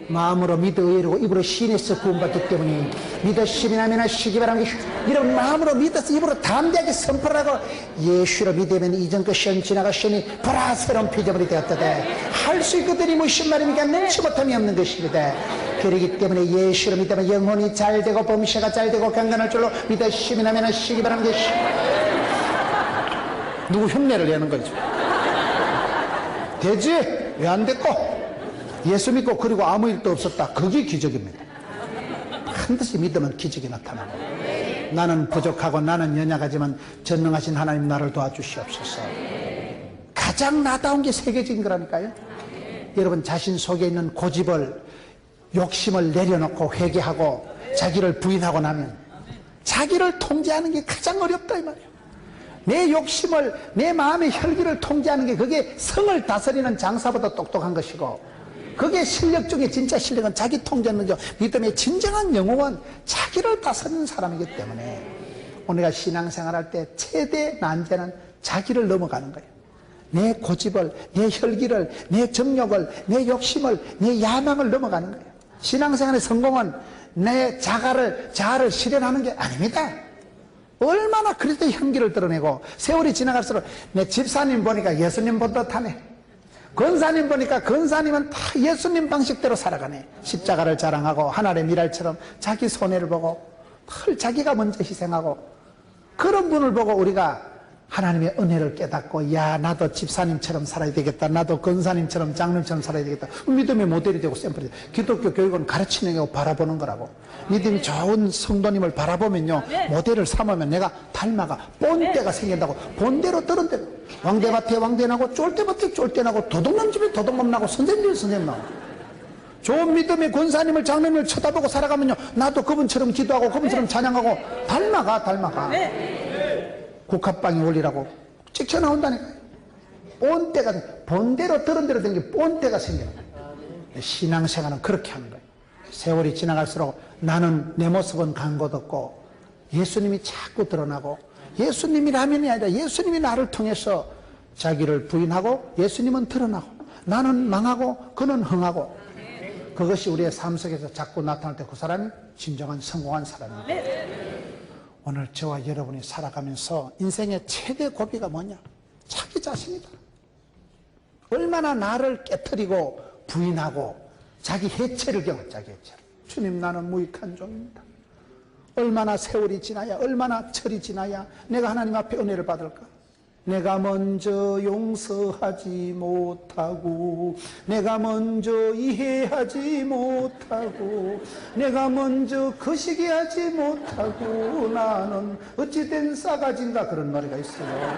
마음으로 믿어 의뢰고 입으로 신에서 구원받기 때문에 믿으시면 하면 하시기 바랍니다. 이런 마음으로 믿어서 입으로 담대하게 선포하고 예수로 믿으면 이전 것은 지나가시니 보라 새로운 피조물이 되었다되 할 수 있거든이 무슨 말입니까? 능치 못함이 없는 것입니다. 그러기 때문에 예수로 믿으면 영혼이 잘되고 범시가 잘되고 강건할 줄로 믿으시면 하면 하시기 바랍니다. 누구 흉내를 내는 거죠. 되지? 왜 안 됐고? 예수 믿고 그리고 아무 일도 없었다. 그게 기적입니다. 반드시 믿으면 기적이 나타나고 나는 부족하고 나는 연약하지만 전능하신 하나님 나를 도와주시옵소서. 가장 나다운 게 세계적인 거라니까요. 여러분 자신 속에 있는 고집을 욕심을 내려놓고 회개하고 자기를 부인하고 나면 자기를 통제하는 게 가장 어렵다 이 말이에요. 내 욕심을 내 마음의 혈기를 통제하는 게 그게 성을 다스리는 장사보다 똑똑한 것이고 그게 실력 중에 진짜 실력은 자기 통제는 믿음의 진정한 영웅은 자기를 다스리는 사람이기 때문에 우리가 신앙생활할 때 최대 난제는 자기를 넘어가는 거예요. 내 고집을, 내 혈기를, 내 정욕을, 내 욕심을, 내 야망을 넘어가는 거예요. 신앙생활의 성공은 내 자아를 실현하는 게 아닙니다. 얼마나 그리스도 향기를 드러내고 세월이 지나갈수록 내 집사님 보니까 예수님 보듯하네. 권사님 보니까 권사님은 다 예수님 방식대로 살아가네. 십자가를 자랑하고 하늘의 미랄처럼 자기 손해를 보고 늘 자기가 먼저 희생하고 그런 분을 보고 우리가 하나님의 은혜를 깨닫고 야 나도 집사님처럼 살아야 되겠다. 나도 권사님처럼 장로님처럼 살아야 되겠다. 믿음의 모델이 되고 샘플이 되고 기독교 교육은 가르치는 게 바라보는 거라고. 믿음이 좋은 성도님을 바라보면요 모델을 삼으면 내가 닮아가 본때가 생긴다고. 본대로 들은 대로 왕대밭에 왕대 나고 쫄대밭에 쫄대 나고 도둑놈 집에 도둑놈 나고 선생님 집에 선생님 나고. 좋은 믿음의 권사님을 장로님을 쳐다보고 살아가면요 나도 그분처럼 기도하고 그분처럼 찬양하고 닮아가. 국화빵이 올리라고 찍혀 나온다니까요. 본때가, 본대로 들은 대로 된 게 본때가 생기는 거예요. 신앙생활은 그렇게 하는 거예요. 세월이 지나갈수록 나는 내 모습은 간 곳 없고 예수님이 자꾸 드러나고, 예수님이라면이 아니라 예수님이 나를 통해서 자기를 부인하고 예수님은 드러나고, 나는 망하고 그는 흥하고, 그것이 우리의 삶 속에서 자꾸 나타날 때 그 사람이 진정한 성공한 사람입니다. 오늘 저와 여러분이 살아가면서 인생의 최대 고비가 뭐냐? 자기 자신이다. 얼마나 나를 깨트리고 부인하고 자기 해체를 경험, 자기 해체. 주님, 나는 무익한 종입니다. 얼마나 세월이 지나야, 얼마나 철이 지나야 내가 하나님 앞에 은혜를 받을까? 내가 먼저 용서하지 못하고, 내가 먼저 이해하지 못하고, 내가 먼저 거시기 하지 못하고, 나는 어찌된 싸가지인가, 그런 노래가 있어요.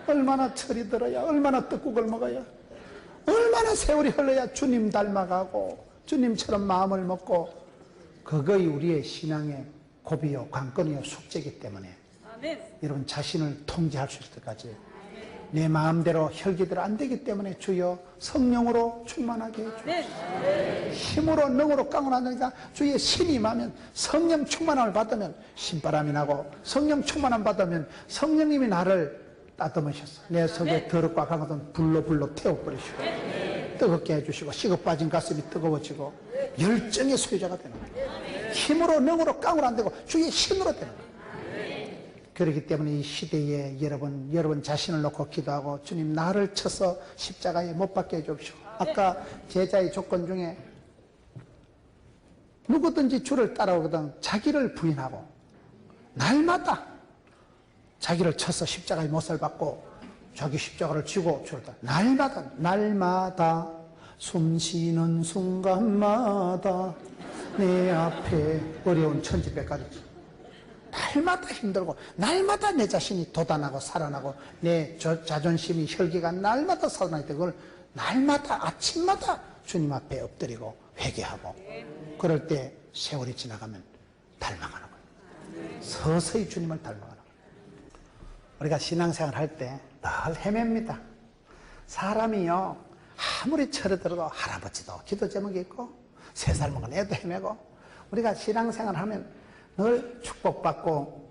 얼마나 철이 들어야, 얼마나 떡국을 먹어야, 얼마나 세월이 흘러야 주님 닮아가고 주님처럼 마음을 먹고, 그거이 우리의 신앙의 고비요 관건이요 숙제이기 때문에 아멘. 여러분 자신을 통제할 수 있을 때까지 내 마음대로 혈기대로 안 되기 때문에 주여 성령으로 충만하게 해주시옵소서. 힘으로 능으로 깡으로 안 되니까 주의 신이 임하면, 성령 충만함을 받으면 신바람이 나고, 성령 충만함 받으면 성령님이 나를 따듬으셔서 내 속에 더럽고 악한 것은 불로 태워버리시고 뜨겁게 해주시고, 식어 빠진 가슴이 뜨거워지고 열정의 소유자가 되는 거예요. 힘으로 능으로 깡으로 안 되고 주의 신으로 되는 거예요. 그렇기 때문에 이 시대에 여러분 자신을 놓고 기도하고, 주님, 나를 쳐서 십자가에 못 박게 해주십시오. 아까 제자의 조건 중에 누구든지 주를 따라오거든 자기를 부인하고 날마다 자기를 쳐서 십자가에 못살 받고 자기 십자가를 지고 주를 따라, 날마다 숨쉬는 순간마다 내 앞에 어려운 천지백가지, 날마다 힘들고 날마다 내 자신이 도단하고 살아나고 내 자존심이 혈기가 날마다 살아날 때, 그걸 날마다 아침마다 주님 앞에 엎드리고 회개하고, 그럴 때 세월이 지나가면 닮아가는 거예요. 서서히 주님을 닮아가는 거예요. 우리가 신앙생활 할 때 늘 헤맵니다. 사람이요, 아무리 철이 들어도 할아버지도 기도 제목이 있고 3살 먹은 애도 헤매고, 우리가 신앙생활 하면 늘 축복받고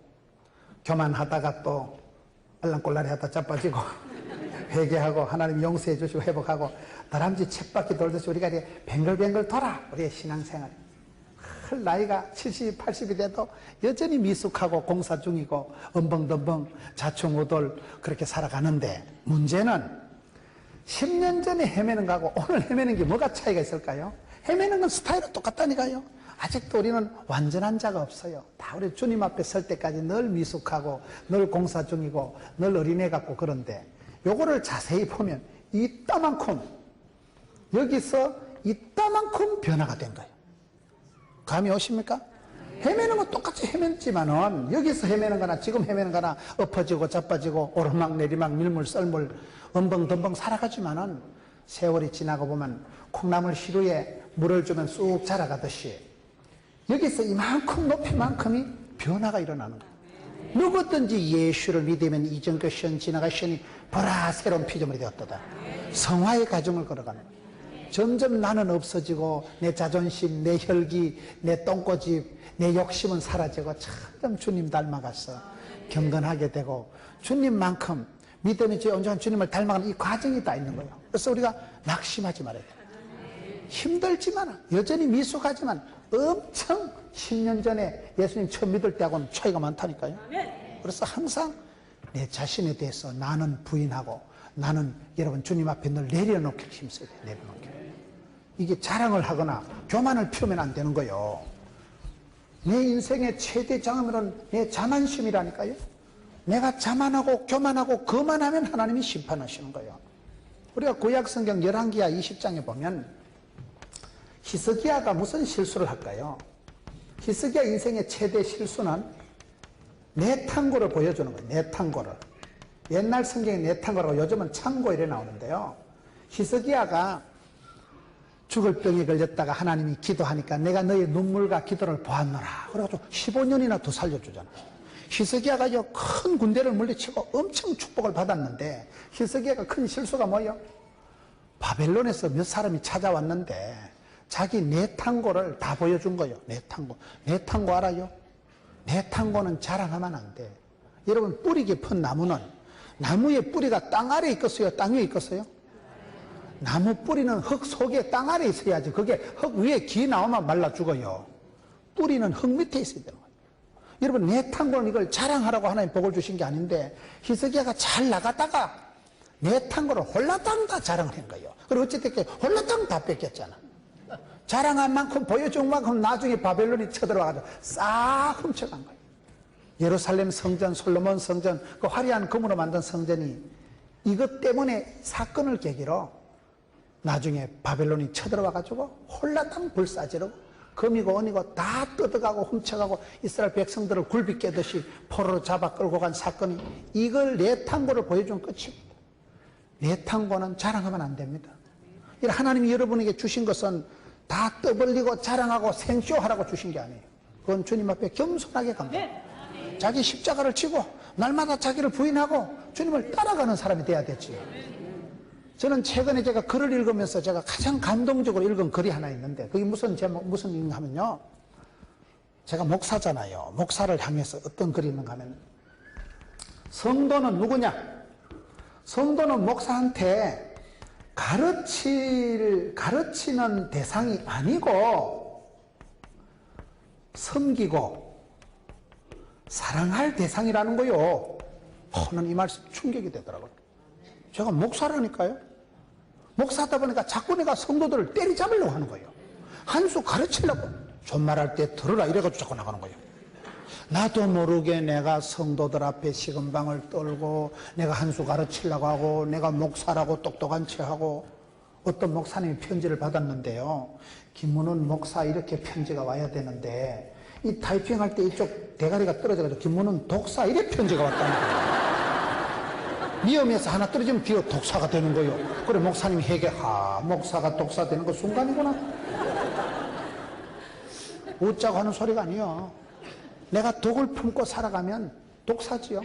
교만하다가 또 얼랑꼴랑이 하다 자빠지고 회개하고 하나님 용서해 주시고 회복하고, 다람쥐 쳇바퀴 돌듯이 우리가 이렇게 뱅글뱅글 돌아. 우리의 신앙생활이 나이가 70, 80이 돼도 여전히 미숙하고 공사 중이고 엄벙덤벙 자충우돌 그렇게 살아가는데, 문제는 10년 전에 헤매는 거하고 오늘 헤매는 게 뭐가 차이가 있을까요? 헤매는 건 스타일은 똑같다니까요. 아직도 우리는 완전한 자가 없어요. 다 우리 주님 앞에 설 때까지 늘 미숙하고 늘 공사 중이고 늘 어린애 같고, 그런데 요거를 자세히 보면 이따만큼, 여기서 이따만큼 변화가 된 거예요. 감이 오십니까? 헤매는 건 똑같이 헤맸지만은, 여기서 헤매는 거나 지금 헤매는 거나 엎어지고 자빠지고 오르막 내리막 밀물 썰물 엄벙덤벙 살아가지만은, 세월이 지나고 보면 콩나물 시루에 물을 주면 쑥 자라가듯이 여기서 이만큼 높이만큼이 변화가 일어나는 거예요. 누구든지 예수를 믿으면 이전 것이 지나가시니 보라 새로운 피조물이 되었도다. 성화의 과정을 걸어가는 거예요. 점점 나는 없어지고 내 자존심, 내 혈기, 내 똥꼬집, 내 욕심은 사라지고 점점 주님 닮아가서 경건하게 되고, 주님만큼 믿음이 온전한 주님을 닮아가는 이 과정이 다 있는 거예요. 그래서 우리가 낙심하지 말아야 돼요. 힘들지만, 여전히 미숙하지만 엄청 10년 전에 예수님 처음 믿을 때하고는 차이가 많다니까요. 그래서 항상 내 자신에 대해서 나는 부인하고, 나는 여러분 주님 앞에 늘 내려놓길 힘써야 돼요. 내려놓길. 이게 자랑을 하거나 교만을 피우면 안 되는 거예요. 내 인생의 최대 장애물은 내 자만심이라니까요. 내가 자만하고 교만하고 거만하면 하나님이 심판하시는 거예요. 우리가 구약성경 열왕기하 20장에 보면 히스기야가 무슨 실수를 할까요? 히스기야 인생의 최대 실수는 내탕고를 보여주는 거예요. 내탕고를. 옛날 성경에 내탕고라고, 요즘은 창고 이래 나오는데요. 히스기야가 죽을 병에 걸렸다가 하나님이 기도하니까 내가 너의 눈물과 기도를 보았노라. 그래가지고 15년이나 더 살려주잖아. 히스기야가 큰 군대를 물리치고 엄청 축복을 받았는데 히스기야가 큰 실수가 뭐예요? 바벨론에서 몇 사람이 찾아왔는데 자기 내탕고를 다 보여준 거예요. 내탕고 알아요? 내탕고는 자랑하면 안 돼. 여러분, 뿌리 깊은 나무는, 나무의 뿌리가 땅 아래에 있겠어요? 땅 위에 있겠어요? 나무 뿌리는 흙 속에 땅 아래에 있어야지. 그게 흙 위에 기 나오면 말라 죽어요. 뿌리는 흙 밑에 있어야 되는 거예요. 여러분, 내탕고는 이걸 자랑하라고 하나님 복을 주신 게 아닌데 히스기야가 잘 나가다가 내탕고를 홀라당 다 자랑을 한 거예요. 그리고 어쨌든 홀라당 다 뺏겼잖아. 자랑한 만큼 보여준 만큼 나중에 바벨론이 쳐들어와가지고 싹 훔쳐간 거예요. 예루살렘 성전, 솔로몬 성전, 그 화려한 금으로 만든 성전이 이것 때문에 사건을 계기로 나중에 바벨론이 쳐들어와가지고 홀라당 불사지르고 금이고 은이고 다 뜯어가고 훔쳐가고 이스라엘 백성들을 굴비 깨듯이 포로로 잡아 끌고 간 사건이, 이걸 내탕고를 보여준 끝입니다. 내탕고는 자랑하면 안 됩니다. 하나님이 여러분에게 주신 것은 다 떠벌리고 자랑하고 생쇼하라고 주신 게 아니에요. 그건 주님 앞에 겸손하게 갑니다. 자기 십자가를 지고 날마다 자기를 부인하고 주님을 따라가는 사람이 돼야 되지. 저는 최근에 제가 글을 읽으면서 제가 가장 감동적으로 읽은 글이 하나 있는데, 그게 무슨 제목, 무슨 읽는가 하면요, 제가 목사잖아요. 목사를 향해서 어떤 글이 있는가 하면, 성도는 누구냐? 성도는 목사한테 가르치는 대상이 아니고 섬기고 사랑할 대상이라는 거요. 저는 이 말씀 충격이 되더라고요. 제가 목사라니까요. 목사하다 보니까 자꾸 내가 성도들을 때리잡으려고 하는 거예요. 한 수 가르치려고. 존말할 때 들으라 이래가지고 자꾸 나가는 거예요. 나도 모르게 내가 성도들 앞에 시금방을 떨고 내가 한 수 가르치려고 하고 내가 목사라고 똑똑한 척하고. 어떤 목사님이 편지를 받았는데요, 김문훈 목사 이렇게 편지가 와야 되는데 이 타이핑할 때 이쪽 대가리가 떨어져가지고 김문훈 독사 이래 편지가 왔다는 거예요. 위험해서 하나 떨어지면 뒤로 독사가 되는 거예요. 그래 목사님이 회개, 목사가 독사 되는 거 순간이구나. 웃자고 하는 소리가 아니에요. 내가 독을 품고 살아가면 독사지요.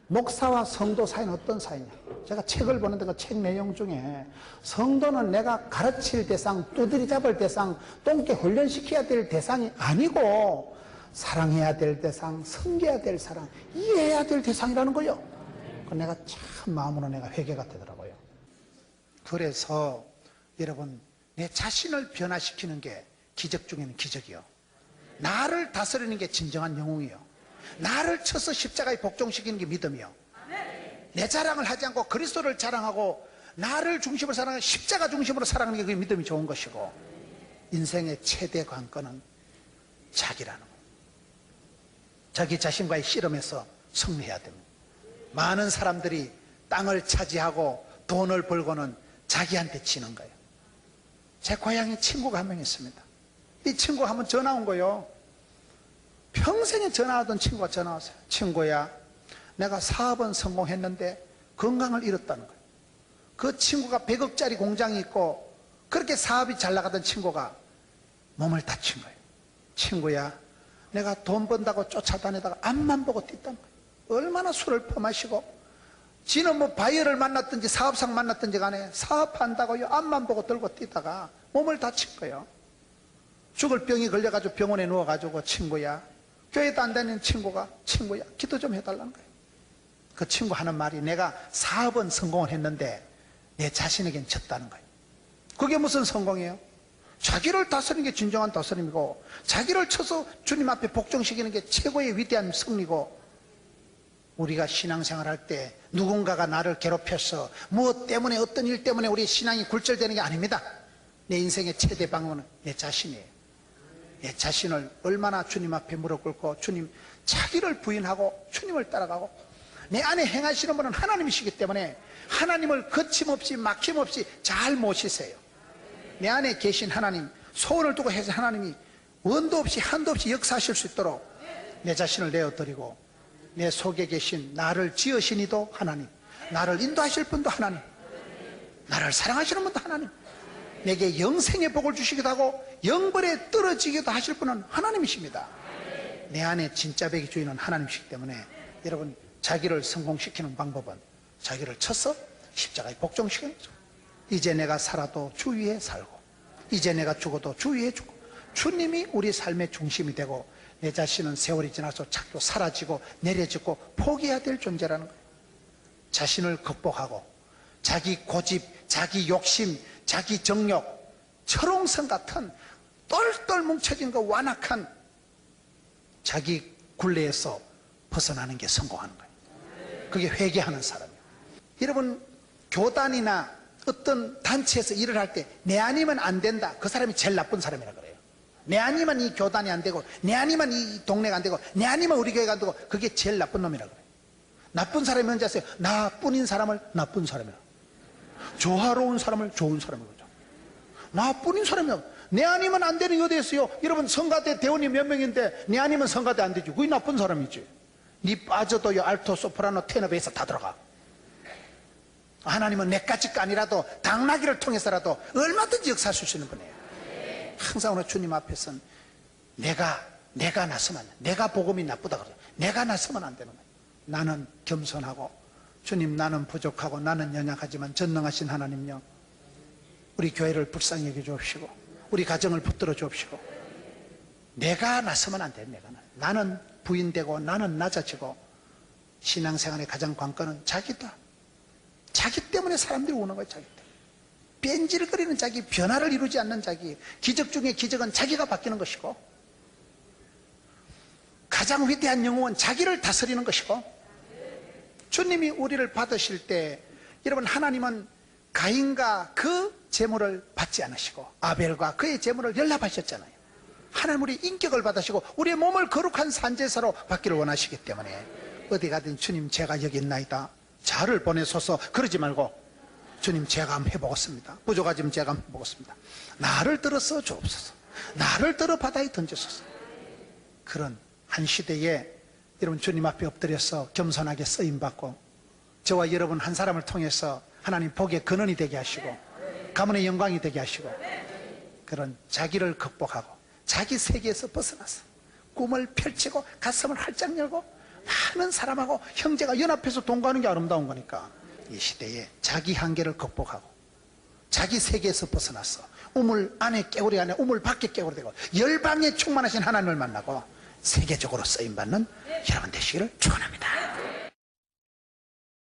목사와 성도 사이는 어떤 사이냐? 제가 책을 보는데 그 책 내용 중에 성도는 내가 가르칠 대상, 두드리 잡을 대상, 똥개 훈련시켜야 될 대상이 아니고 사랑해야 될 대상, 섬겨야 될 사람, 이해해야 될 대상이라는 거예요. 내가 참 마음으로 내가 회개가 되더라고요. 그래서 여러분, 내 자신을 변화시키는 게 기적 중에는 기적이요. 나를 다스리는 게 진정한 영웅이요. 나를 쳐서 십자가에 복종시키는 게 믿음이요. 내 자랑을 하지 않고 그리스도를 자랑하고 나를 중심으로 사랑하는, 십자가 중심으로 사랑하는 게 그게 믿음이 좋은 것이고, 인생의 최대 관건은 자기라는 거. 자기 자신과의 씨름에서 승리해야 됩니다. 많은 사람들이 땅을 차지하고 돈을 벌고는 자기한테 지는 거예요. 제 고향에 친구가 한 명 있습니다. 이 친구가 한번 전화 온 거예요. 평생에 전화하던 친구가 전화 왔어요. 친구야, 내가 사업은 성공했는데 건강을 잃었다는 거예요. 그 친구가 100억짜리 공장이 있고 그렇게 사업이 잘 나가던 친구가 몸을 다친 거예요. 친구야, 내가 돈 번다고 쫓아다니다가 앞만 보고 뛰었다는 거예요. 얼마나 술을 퍼마시고, 지는 뭐 바이어를 만났든지 사업상 만났든지 간에 사업한다고요 앞만 보고 들고 뛰다가 몸을 다친 거예요. 죽을 병이 걸려가지고 병원에 누워가지고, 친구야, 교회도 안 다니는 친구가, 친구야, 기도 좀 해달라는 거예요. 그 친구 하는 말이, 내가 사업은 성공을 했는데 내 자신에겐 졌다는 거예요. 그게 무슨 성공이에요? 자기를 다스리는 게 진정한 다스림이고, 자기를 쳐서 주님 앞에 복종시키는 게 최고의 위대한 승리고, 우리가 신앙생활 할 때 누군가가 나를 괴롭혀서 무엇 때문에, 어떤 일 때문에 우리 신앙이 굴절되는 게 아닙니다. 내 인생의 최대 방어는 내 자신이에요. 내 자신을 얼마나 주님 앞에 무릎 꿇고 주님, 자기를 부인하고 주님을 따라가고, 내 안에 행하시는 분은 하나님이시기 때문에 하나님을 거침없이 막힘없이 잘 모시세요. 내 안에 계신 하나님, 소원을 두고 해서 하나님이 원도 없이 한도 없이 역사하실 수 있도록 내 자신을 내어드리고, 내 속에 계신 나를 지으신 이도 하나님, 나를 인도하실 분도 하나님, 나를 사랑하시는 분도 하나님, 내게 영생의 복을 주시기도 하고 영벌에 떨어지기도 하실 분은 하나님이십니다. 내 안에 진짜 백의 주인은 하나님이시기 때문에 여러분 자기를 성공시키는 방법은 자기를 쳐서 십자가에 복종시키는 거죠. 이제 내가 살아도 주 위에 살고 이제 내가 죽어도 주 위에 죽고 주님이 우리 삶의 중심이 되고 내 자신은 세월이 지나서 자꾸 사라지고 내려지고 포기해야 될 존재라는 거예요. 자신을 극복하고 자기 고집, 자기 욕심, 자기 정욕, 철옹성 같은 똘똘 뭉쳐진 그 완악한 자기 굴레에서 벗어나는 게 성공하는 거예요. 그게 회개하는 사람이에요. 여러분 교단이나 어떤 단체에서 일을 할 때 내 아니면 안 된다, 그 사람이 제일 나쁜 사람이라 그래요. 내 아니면 이 교단이 안 되고 내 아니면 이 동네가 안 되고 내 아니면 우리 교회가 안 되고 그게 제일 나쁜 놈이라 그래요. 나쁜 사람이 뭔지 아세요? 나뿐인 사람을 나쁜 사람이라, 조화로운 사람을 좋은 사람이라고 그러죠. 나뿐인 사람이요. 내 아니면 안 되는 어디 있어요? 여러분 성가대 대원이 몇 명인데 내 아니면 성가대 안 되지. 그게 나쁜 사람이지. 니 빠져도 알토, 소프라노, 테너, 베이스 다 들어가. 하나님은 내까지가 아니라도 당나귀를 통해서라도 얼마든지 역사할 수 있는 분이에요. 항상 오늘 주님 앞에서는 내가 나서면 안 돼. 내가 복음이 나쁘다 그래요. 내가 나서면 안 되는 거예요. 나는 겸손하고 주님 나는 부족하고 나는 연약하지만 전능하신 하나님요, 우리 교회를 불쌍히 여겨 주옵시고 우리 가정을 붙들어 주옵시고 내가 나서면 안 돼요. 나는 부인되고 나는 낮아지고 신앙생활의 가장 관건은 자기다. 자기 때문에 사람들이 오는 거예요. 자기 때문에 뺀질거리는 자기, 변화를 이루지 않는 자기, 기적 중에 기적은 자기가 바뀌는 것이고 가장 위대한 영웅은 자기를 다스리는 것이고 주님이 우리를 받으실 때 여러분 하나님은 가인과 그 제물을 받지 않으시고 아벨과 그의 제물을 연락하셨잖아요. 하나님 우리 인격을 받으시고 우리의 몸을 거룩한 산제사로 받기를 원하시기 때문에 어디 가든 주님 제가 여기 있나이다, 자를 보내소서 그러지 말고 주님 제가 한번 해보겠습니다. 부족하지만 제가 한번 해보겠습니다. 나를 들어서 주옵소서, 나를 들어 바다에 던지소서. 그런 한 시대에 여러분 주님 앞에 엎드려서 겸손하게 쓰임받고 저와 여러분 한 사람을 통해서 하나님 복의 근원이 되게 하시고 가문의 영광이 되게 하시고 그런 자기를 극복하고 자기 세계에서 벗어나서 꿈을 펼치고 가슴을 활짝 열고 많은 사람하고 형제가 연합해서 동거하는 게 아름다운 거니까 이 시대에 자기 한계를 극복하고 자기 세계에서 벗어나서 우물 안에 깨우리 안에 우물 밖에 깨우리 되고 열방에 충만하신 하나님을 만나고 세계적으로 쓰임받는 여러분 되시기를 축원합니다.